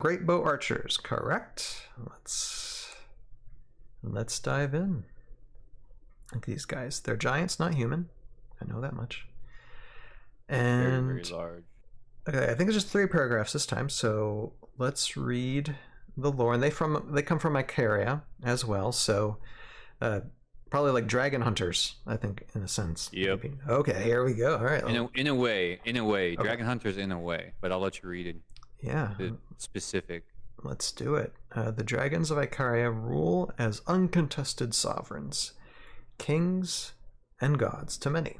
Greatbow Archers, correct? Let's dive in. Look at these guys. They're giants, not human. I know that much. And very, very large. Okay, I think it's just 3 paragraphs this time, so let's read the lore. And they come from Icaria as well, so probably like dragon hunters, I think, in a sense. Yep. Maybe. Okay, here we go. All right. In a way, Okay. dragon hunters in a way, but I'll let you read it. Yeah. Specific. Let's do it. The dragons of Icaria rule as uncontested sovereigns, kings and gods to many.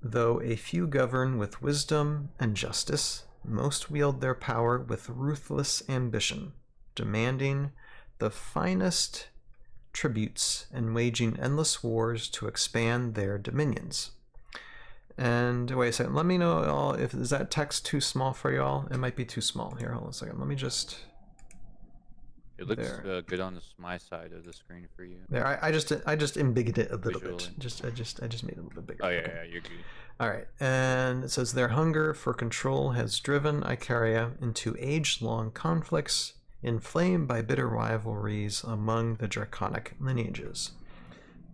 Though a few govern with wisdom and justice, most wield their power with ruthless ambition, demanding the finest tributes and waging endless wars to expand their dominions. And wait a second, let me know all if is that text too small for y'all? It might be too small. Here, hold on a second. Let me just. It looks good on my side of the screen for you. There, I just embiggened it a little Visually. bit. I just made it a little bit bigger. Oh yeah, you're good. All right, and it says their hunger for control has driven Icaria into age-long conflicts, inflamed by bitter rivalries among the draconic lineages.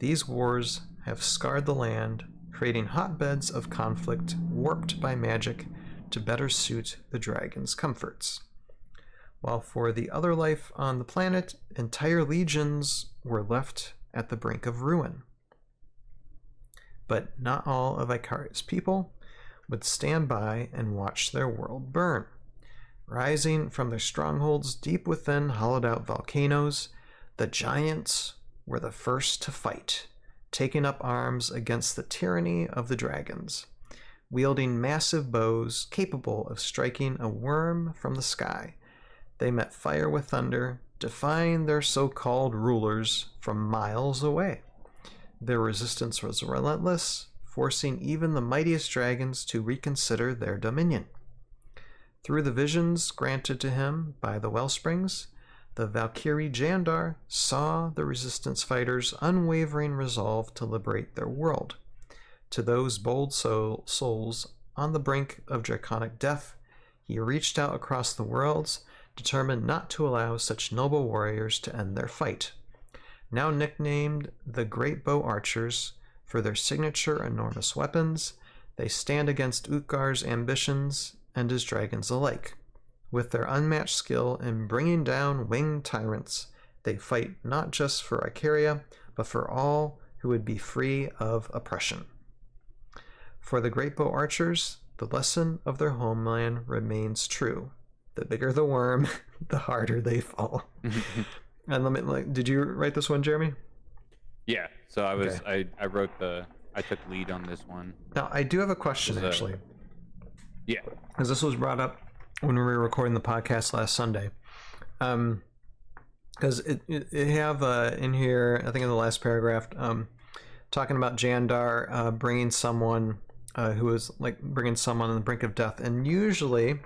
These wars have scarred the land, creating hotbeds of conflict warped by magic to better suit the dragon's comforts. While for the other life on the planet, entire legions were left at the brink of ruin. But not all of Icaria's people would stand by and watch their world burn. Rising from their strongholds deep within hollowed-out volcanoes, the giants were the first to fight, taking up arms against the tyranny of the dragons, wielding massive bows capable of striking a worm from the sky. They met fire with thunder, defying their so-called rulers from miles away. Their resistance was relentless, forcing even the mightiest dragons to reconsider their dominion. Through the visions granted to him by the Wellsprings, the Valkyrie Jandar saw the resistance fighters' unwavering resolve to liberate their world. To those bold souls on the brink of draconic death, he reached out across the worlds, determined not to allow such noble warriors to end their fight. Now nicknamed the Greatbow Archers for their signature enormous weapons, they stand against Utgar's ambitions and his dragons alike. With their unmatched skill in bringing down winged tyrants, they fight not just for Icaria, but for all who would be free of oppression. For the Greatbow Archers, the lesson of their homeland remains true. The bigger the worm, the harder they fall. And did you write this one, Jeremy? Yeah. So I took lead on this one. Now I do have a question actually. Yeah. Because this was brought up when we were recording the podcast last Sunday. Because it have in here, I think in the last paragraph, talking about Jandar bringing someone who is like bringing someone on the brink of death, and usually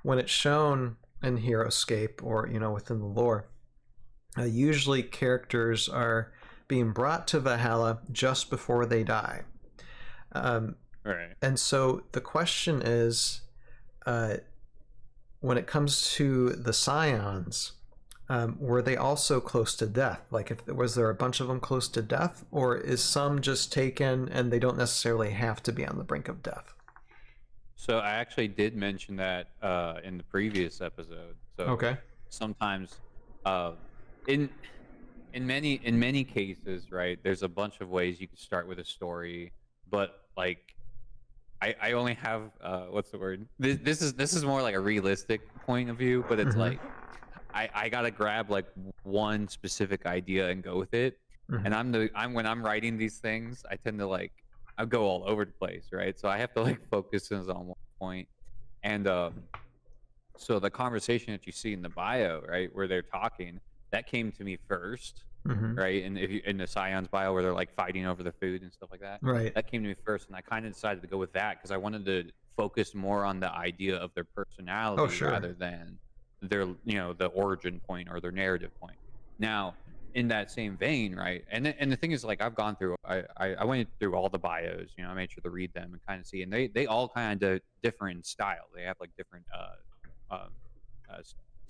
when it's shown in Heroscape or within the lore, usually characters are being brought to Valhalla just before they die. Right. And so the question is, when it comes to the Scions, were they also close to death? Like, was there a bunch of them close to death, or is some just taken and they don't necessarily have to be on the brink of death? So I actually did mention that in the previous episode. So okay. Sometimes, in many cases, right? There's a bunch of ways you can start with a story, but like, I only have what's the word? This is more like a realistic point of view, but it's like I gotta grab like one specific idea and go with it. And when I'm writing these things, I tend to I go all over the place, right? So I have to focus on one point. And so the conversation that you see in the bio, right, where they're talking, that came to me first, right? And if you in the Scion's bio where they're fighting over the food and stuff like that, right? That came to me first, and I kind of decided to go with that because I wanted to focus more on the idea of their personality rather than their the origin point or their narrative point. Now, in that same vein, right? And the thing is, I've gone through, I went through all the bios, I made sure to read them and kind of see, and they all kind of differ in style. They have different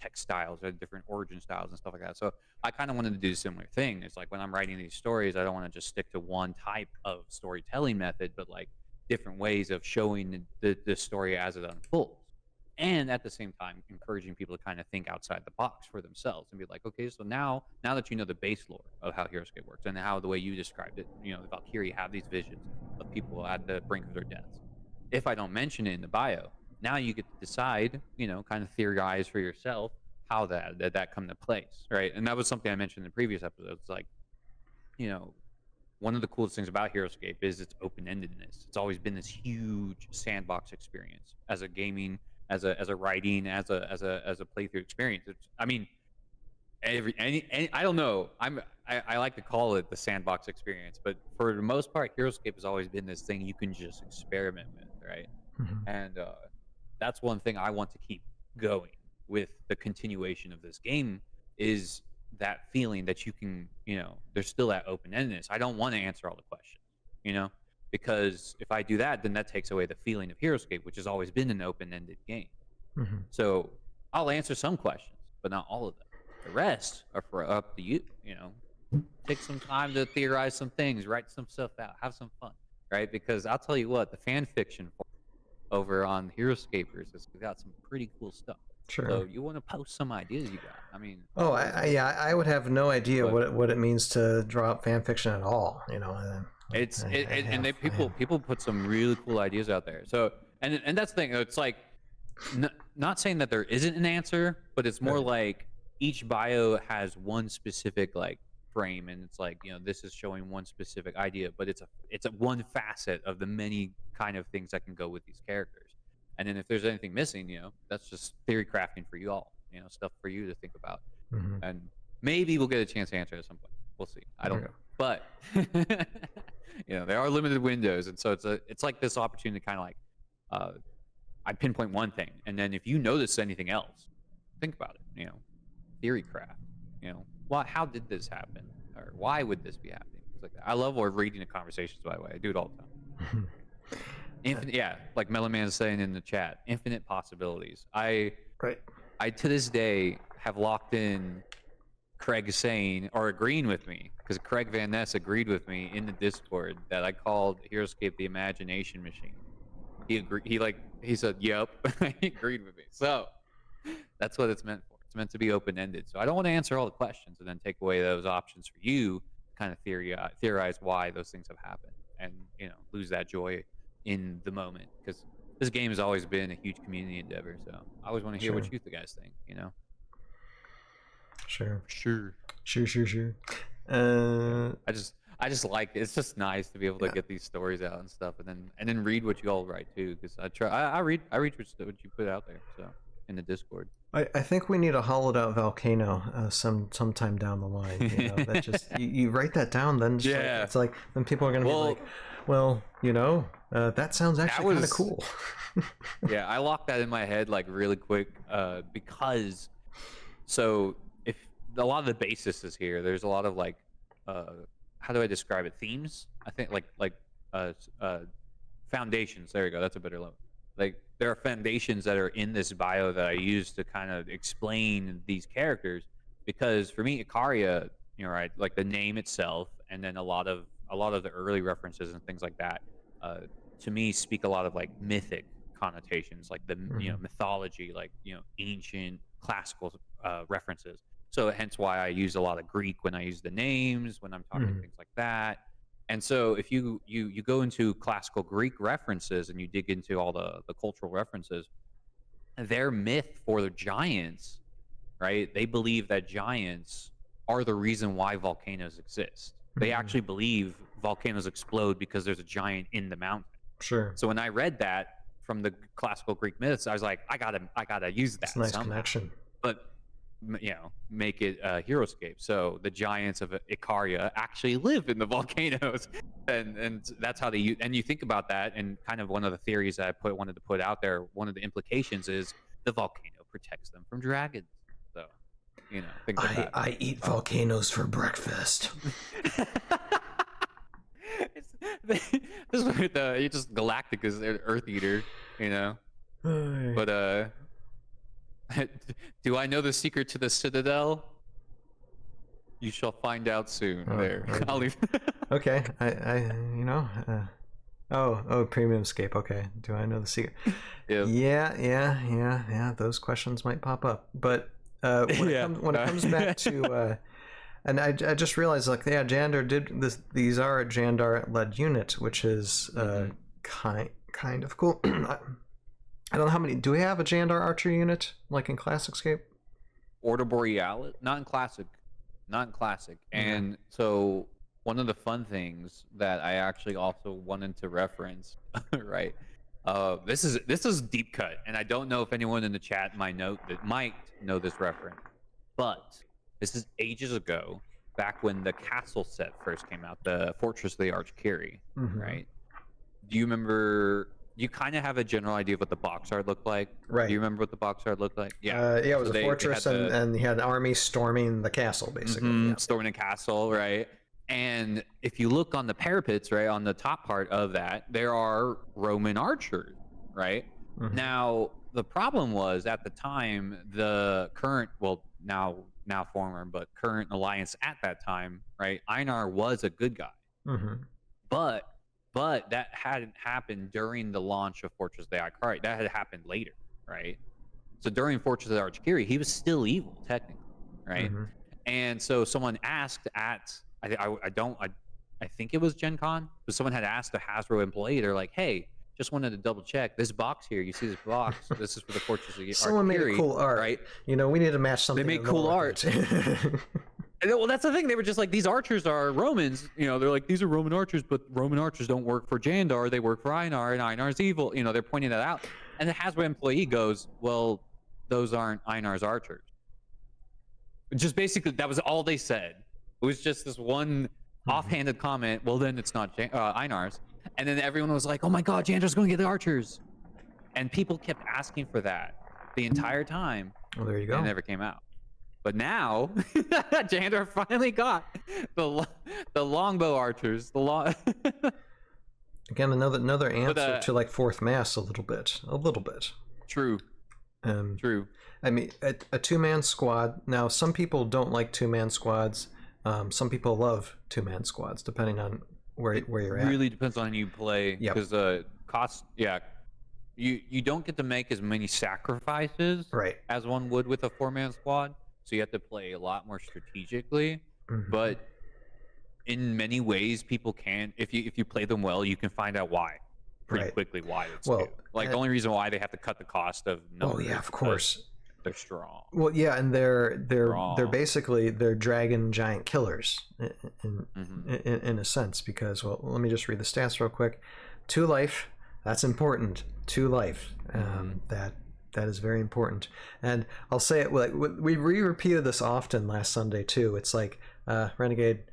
text styles or different origin styles and stuff like that. So I kind of wanted to do a similar thing. It's like when I'm writing these stories, I don't want to just stick to one type of storytelling method, but like different ways of showing the story as it unfolds. And at the same time, encouraging people to kind of think outside the box for themselves and be like, okay, so now that you know the base lore of how Heroscape works and how the way you described it, the Valkyrie have these visions of people at the brink of their deaths. If I don't mention it in the bio, now you get to decide, kind of theorize for yourself how that come to place, right? And that was something I mentioned in the previous episodes. It's like, one of the coolest things about Heroscape is its open-endedness. It's always been this huge sandbox experience as a gaming, as a writing, as a playthrough experience. I don't know. I like to call it the sandbox experience, but for the most part, Heroscape has always been this thing you can just experiment with, right? Mm-hmm. And that's one thing I want to keep going with the continuation of this game is that feeling that you can, there's still that open-endedness. I don't want to answer all the questions, because if I do that, then that takes away the feeling of Heroscape, which has always been an open-ended game. Mm-hmm. So I'll answer some questions, but not all of them. The rest are up to you, Take some time to theorize some things, write some stuff out, have some fun, right? Because I'll tell you what, the fan fiction over on Heroscapers has got some pretty cool stuff. Sure. So you want to post some ideas you got? I mean, I would have no idea what it means to draw up fan fiction at all. People put some really cool ideas out there. So and that's the thing. It's like not saying that there isn't an answer, but it's more like each bio has one specific like frame, and it's like this is showing one specific idea, but it's a one facet of the many kind of things that can go with these characters. And then if there's anything missing, that's just theory crafting for you all, stuff for you to think about. Mm-hmm. And maybe we'll get a chance to answer at some point. We'll see. I don't know. But there are limited windows, and so it's like this opportunity to kind of like I pinpoint one thing, and then if you notice anything else, think about it. Theory craft. How did this happen, or why would this be happening? Things like that. I love reading the conversations. By the way, I do it all the time. Infinite, like Mellow Man is saying in the chat, infinite possibilities. I to this day have locked in Craig saying or agreeing with me, because Craig Van Ness agreed with me in the Discord that I called Heroscape the imagination machine. He agreed. He said, "Yep." He agreed with me. So that's what it's meant for. It's meant to be open-ended. So I don't want to answer all the questions and then take away those options for you to kind of theorize why those things have happened, and lose that joy in the moment, because this game has always been a huge community endeavor. So I always want to hear what you guys think. Sure. I just like it. It's just nice to be able to get these stories out and stuff, and then read what you all write too, because I read what you put out there, so in the Discord. I think we need a hollowed out volcano sometime down the line. That just you write that down, then it's like then people are gonna be like, well, that sounds actually kind of cool. Yeah, I locked that in my head like really quick, because if a lot of the basis is here, there's a lot of like how do I describe it? Themes, I think, like foundations. There you go. That's a better level. Like there are foundations that are in this bio that I use to kind of explain these characters, because for me, Ikaria, right, like the name itself, and then a lot of the early references and things like that, to me speak a lot of like mythic connotations, like the mythology, like ancient classical references. So hence why I use a lot of Greek when I use the names, when I'm talking things like that. And so if you go into classical Greek references and you dig into all the cultural references, their myth for the giants, right? They believe that giants are the reason why volcanoes exist. They actually believe volcanoes explode because there's a giant in the mountain. Sure. So when I read that from the classical Greek myths, I was like, I gotta use that. It's a nice somehow. Connection. But make it Heroscape. So the giants of Ikaria actually live in the volcanoes, and that's how they. And you think about that, and kind of one of the theories that I wanted to put out there. One of the implications is the volcano protects them from dragons. So, things like that. I eat volcanoes for breakfast. This is where you just Galactic is an Earth Eater, But Do I know the secret to the Citadel? You shall find out soon. Oh, there. oh, I'll leave. Okay, Premium Scape. Okay, do I know the secret? Yep. Yeah. Those questions might pop up, but when it comes back to, and I just realized, like, yeah, Jandar did this. These are Jandar-led unit, which is kind of cool. I don't know how many. Do we have a Jandar Archer unit like in Classic Scape? Order Borealis, not in Classic. And so one of the fun things that I actually also wanted to reference, right? This is deep cut, and I don't know if anyone in the chat might know this reference, but this is ages ago, back when the castle set first came out, the Fortress of the Archkiri, right? Do you remember? You kind of have a general idea of what the box art looked like, right? Do you remember what the box art looked like? Yeah, it was a fortress, and you had an army storming the castle, basically. Storming the castle, right? And if you look on the parapets, right, on the top part of that, there are Roman archers, right? Now, the problem was at the time, the current, well, now former, but current alliance at that time, right? Einar was a good guy, but that hadn't happened during the launch of Fortress of the Archkiri. That had happened later, right? So during Fortress of the Archkiri, he was still evil, technically, right? And so someone asked at, I think it was Gen Con, but someone had asked a Hasbro employee, they're like, hey, just wanted to double check this box here. You see this box? This is for the Fortress of the Archkiri. Someone made a cool art, right? You know, we need to match something. They make cool art. Well, that's the thing. They were just like, these archers are Romans. You know, they're like, these are Roman archers, but Roman archers don't work for Jandar. They work for Einar, and Einar's evil. You know, they're pointing that out. And the Hasbro employee goes, well, those aren't Einar's archers. Just basically, that was all they said. It was just this one offhanded comment. Well, then it's not Einar's. And then everyone was like, oh my God, Jandar's going to get the archers. And people kept asking for that the entire time. Well, there you go. And it never came out. But now, Jandar finally got the longbow archers. Again, another answer to like Fourth Mass a little bit. True. True. I mean, a two-man squad. Now, some people don't like two-man squads. Some people love two-man squads, depending on where you're at. It really depends on who you play. Because cost. Yeah. You don't get to make as many sacrifices as one would with a four-man squad. So you have to play a lot more strategically, but in many ways, people can. If you play them well, you can find out why pretty quickly why it's due. Like the only reason why they have to cut the cost of numbers. Oh yeah, of course. They're strong. Well, yeah, and they're basically dragon giant killers in a sense, because let me just read the stats real quick. 2 life, that's important. 2 life, that is very important. And I'll say it, like, we repeated this often last Sunday too. It's like, Renegade,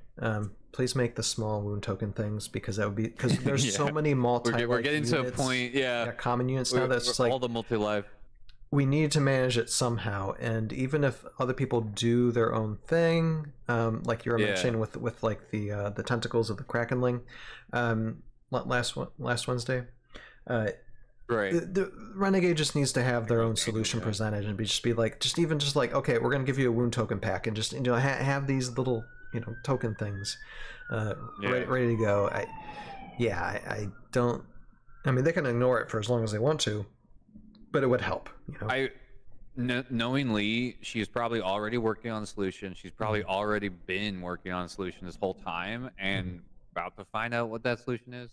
please make the small wound token things, because that would be, because there's so many multi. We're getting units, to a point, common units now that's just like all the multi-life. We need to manage it somehow, and even if other people do their own thing, like you were mentioning with like the tentacles of the Krakenling, last Wednesday. The Renegade just needs to have their own solution presented, and be like, okay, we're gonna give you a wound token pack, and just have these little token things ready to go. I don't. I mean, they can ignore it for as long as they want to, but it would help. Knowing Lee, she's probably already working on a solution. She's probably already been working on a solution this whole time, and about to find out what that solution is.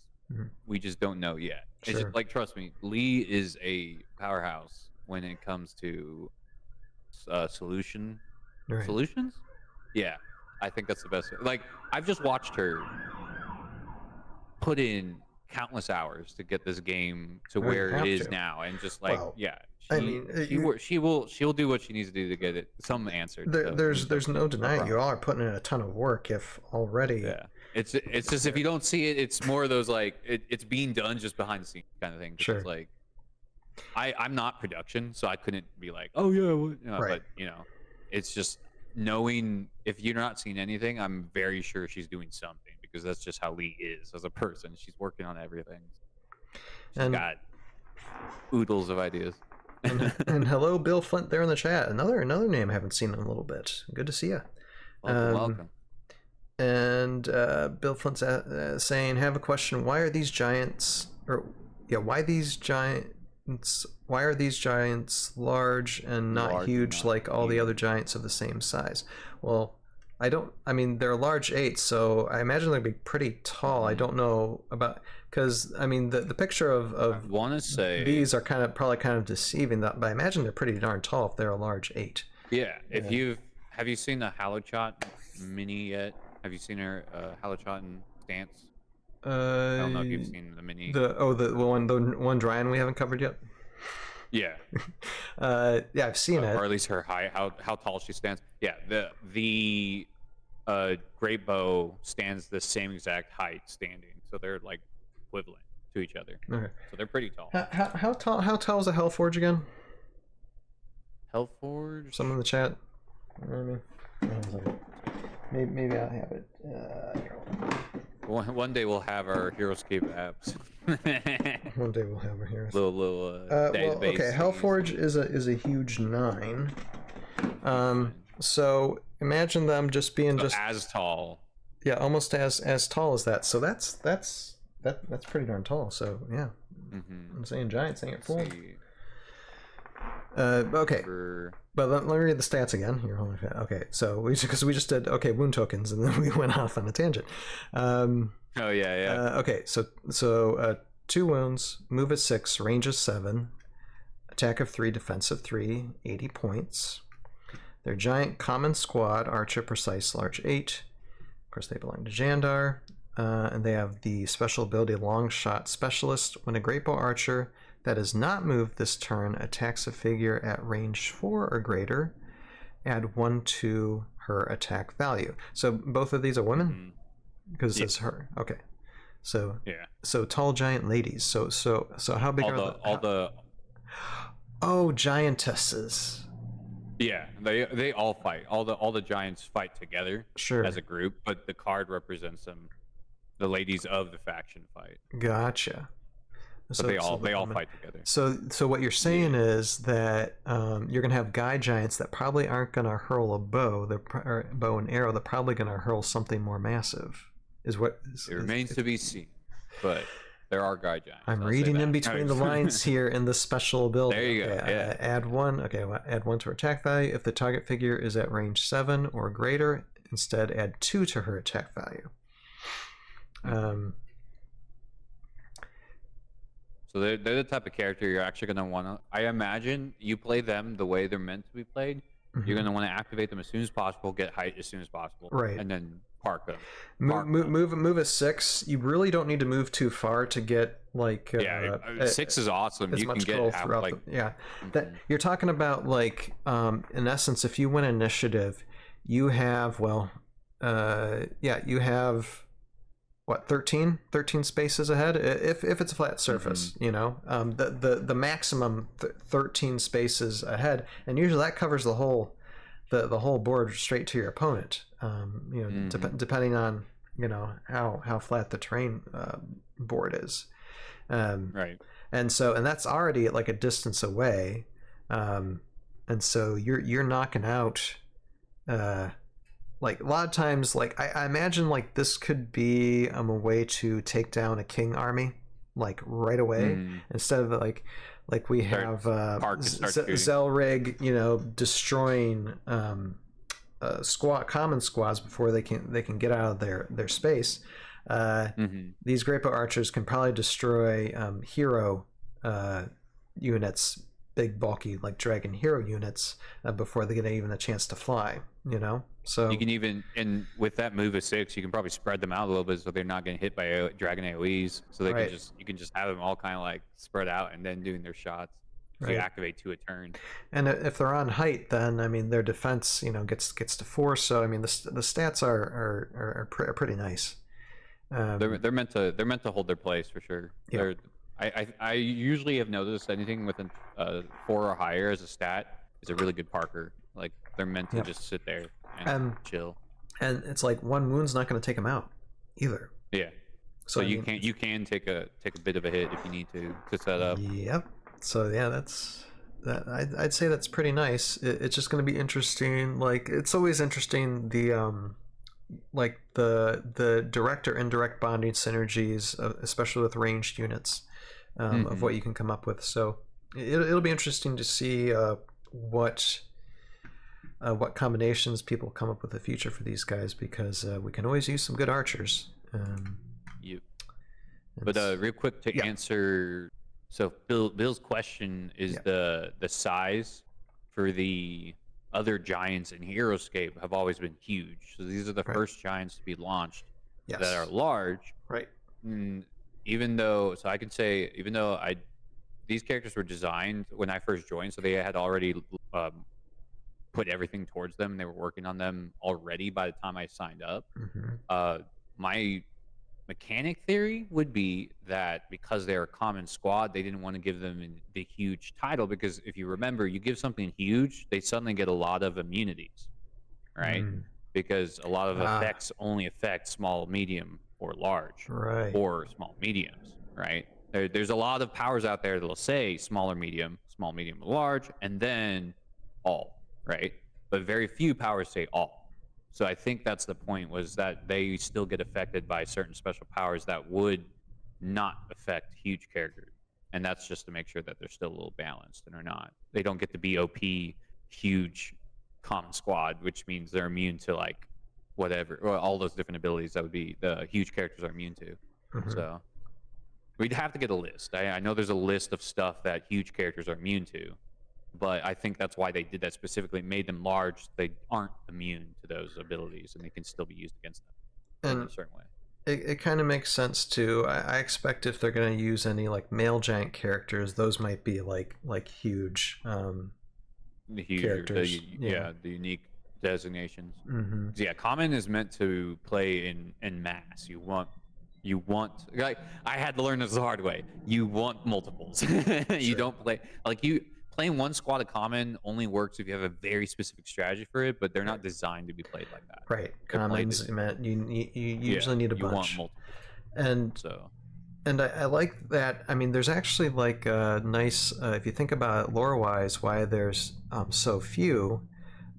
We just don't know yet. It's just, like, trust me, Lee is a powerhouse when it comes to solutions. Yeah, I think that's the best. Like, I've just watched her put in countless hours to get this game to where it is now, and just like, she'll do what she needs to do to get it some answer. There's no denying you all are putting in a ton of work, if already. Yeah. It's just, if you don't see it, it's more of those like it's being done just behind the scenes kind of thing. It's like, I'm not production, so I couldn't be like, oh yeah, but it's just knowing, if you're not seeing anything, I'm very sure she's doing something, because that's just how Lee is as a person. She's working on everything. She's got oodles of ideas. And hello, Bill Flint there in the chat. Another name I haven't seen in a little bit. Good to see you. Welcome. And Bill Flint's saying, have a question. Why are these giants, why are these giants large and not huge like all the other giants of the same size? Well, they're large 8s, so I imagine they'd be pretty tall. I don't know about, because I mean the picture of I want to say these are probably kind of deceiving, but I imagine they're pretty darn tall if they're a large 8. Yeah. Have you seen the Halochot mini yet? Have you seen her Halochot stance? I don't know if you've seen the mini. The one Dryan we haven't covered yet. Yeah. Yeah, I've seen it. Or at least her height, how tall she stands. Yeah, the Greatbow stands the same exact height standing, so they're like equivalent to each other. Okay. So they're pretty tall. How tall is a Hellforge again? Hellforge? Someone in the chat. You know what I mean? Maybe I'll have it. One day we'll have our Heroscape apps. One day we'll have our Heroscape. Little database. Okay, Hellforge is a huge 9. So imagine them just being as tall. Yeah, almost as tall as that. So that's pretty darn tall. So yeah, I'm saying giants ain't fool. Okay, but let me read the stats again here. Okay, so because we just did wound tokens and then we went off on a tangent. Okay, so 2 wounds, move at 6, range of 7, attack of 3, defense of 3, 80 points. They're giant common squad, archer, precise, large 8. Of course, they belong to Jandar, and they have the special ability long shot specialist. When a Greatbow Archer that is not moved this turn attacks a figure at range 4 or greater, add 1 to her attack value. So both of these are women? Because it says her. Okay. So yeah. So tall giant ladies. So how big are Oh, giantesses. Yeah, they all fight. All the giants fight together as a group, but the card represents them. The ladies of the faction fight. Gotcha. So they all fight together. So what you're saying is that you're gonna have guy giants that probably aren't gonna hurl a bow, bow and arrow. They're probably gonna hurl something more massive. It remains to be seen, but there are guy giants. I'm reading in between the lines here in the special ability. There you go. Yeah. Add 1. Okay, add 1 to her attack value. If the target figure is at range 7 or greater, instead add 2 to her attack value. So they're the type of character you're actually going to want to... I imagine you play them the way they're meant to be played. You're going to want to activate them as soon as possible, get height as soon as possible, right, and then park them. Move a 6. You really don't need to move too far to get 6 is awesome. You can get half, that you're talking about, like, in essence, if you win initiative, you have you have what, 13 spaces ahead if it's a flat surface. The maximum 13 spaces ahead, and usually that covers the whole board straight to your opponent, depending on how flat the terrain board is, right, and that's already like a distance away, and so you're knocking out like a lot of times, like I imagine like this could be a way to take down a king army like right away, instead of like we have Zelrig, destroying common squads before they can get out of their space. These Greatbow Archers can probably destroy hero units, big bulky like dragon hero units, before they get even a chance to fly. So you can even, and with that move of 6, you can probably spread them out a little bit so they're not getting hit by dragon AoEs. So they you can just have them all kind of like spread out and then doing their shots. So you activate 2 a turn. And if they're on height, then their defense gets to 4. So the stats are pretty nice. They're meant to hold their place for sure. Yeah. I usually have noticed anything with a 4 or higher as a stat is a really good parker. Like they're meant to just sit there and chill. And it's like 1 wound's not going to take them out either. Yeah. So you can take a bit of a hit if you need to set up. Yep. So yeah, that's I'd say that's pretty nice. It's just going to be interesting. Like it's always interesting like the direct or indirect bonding synergies, especially with ranged units, of what you can come up with. So it'll be interesting to see what combinations people come up with in the future for these guys, because we can always use some good archers. But real quick to answer, so Bill's question is the size for the other giants in Heroscape have always been huge. So these are the first giants to be launched that are large. Right. And even though, so I can say, even though these characters were designed when I first joined, so they had already put everything towards them, and they were working on them already by the time I signed up. My mechanic theory would be that because they're a common squad, they didn't want to give them the huge title, because if you remember, you give something huge, they suddenly get a lot of immunities, right? Because a lot of effects only affect small, medium, or large, or small, mediums, right? There's a lot of powers out there that'll say small, medium, large, and then all, right? But very few powers say all. So I think that's the point, was that they still get affected by certain special powers that would not affect huge characters. And that's just to make sure that they're still a little balanced and are not. They don't get to be OP, huge common squad, which means they're immune to like whatever, or all those different abilities that would be the huge characters are immune to. So we'd have to get a list. I know there's a list of stuff that huge characters are immune to, but I think that's why they did that specifically, made them large. They aren't immune to those abilities, and they can still be used against them in a certain way. It kind of makes sense too. I expect if they're going to use any like male giant characters, those might be like huge, characters. The unique designations. Yeah, common is meant to play in mass. You want like, I had to learn this the hard way. You want multiples. You don't play like playing one squad of common only works if you have a very specific strategy for it, but they're not designed to be played like that. Right. Commons, you usually need a bunch. You want multiple. And I like that. I mean, there's actually like a nice, if you think about it lore-wise, why there's so few.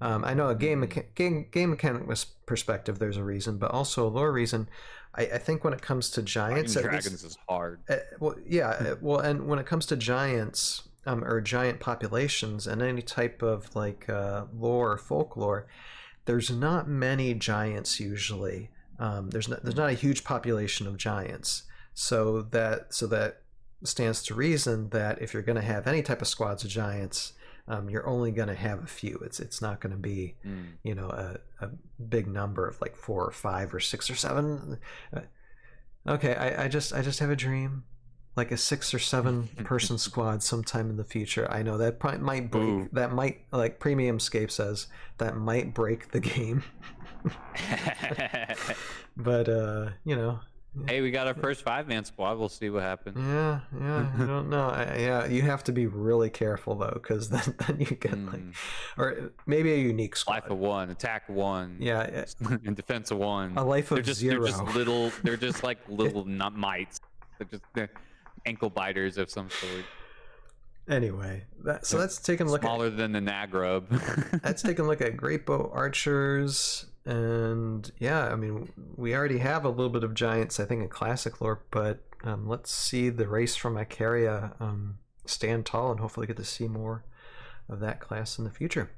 I know a game mechanic perspective, there's a reason, but also a lore reason. I think when it comes to giants, Dragons is hard. And when it comes to giants, or giant populations and any type of like lore or folklore, there's not many giants usually. There's not a huge population of giants, so that stands to reason that if you're going to have any type of squads of giants, you're only going to have a few. It's not going to be a big number of like 4 or 5 or 6 or 7. Okay, I just have a dream, like a 6 or 7 person squad sometime in the future. I know that probably might break. Ooh. That might, like Premiumscape says, that might break the game. But hey, we got our first 5-man squad. We'll see what happens. Yeah, I don't know. You have to be really careful though, because then you get like, or maybe a unique squad. Life of 1, attack 1. Yeah, and defense of 1. A life of 0. They're just little. They're just like little not mites. They're ankle biters of some sort. Anyway, that's taking a look smaller than the Nagrub. That's taking a look at Greatbow Archers, and yeah, I mean, we already have a little bit of giants, I think, in classic lore, but let's see the race from Icaria stand tall, and hopefully get to see more of that class in the future.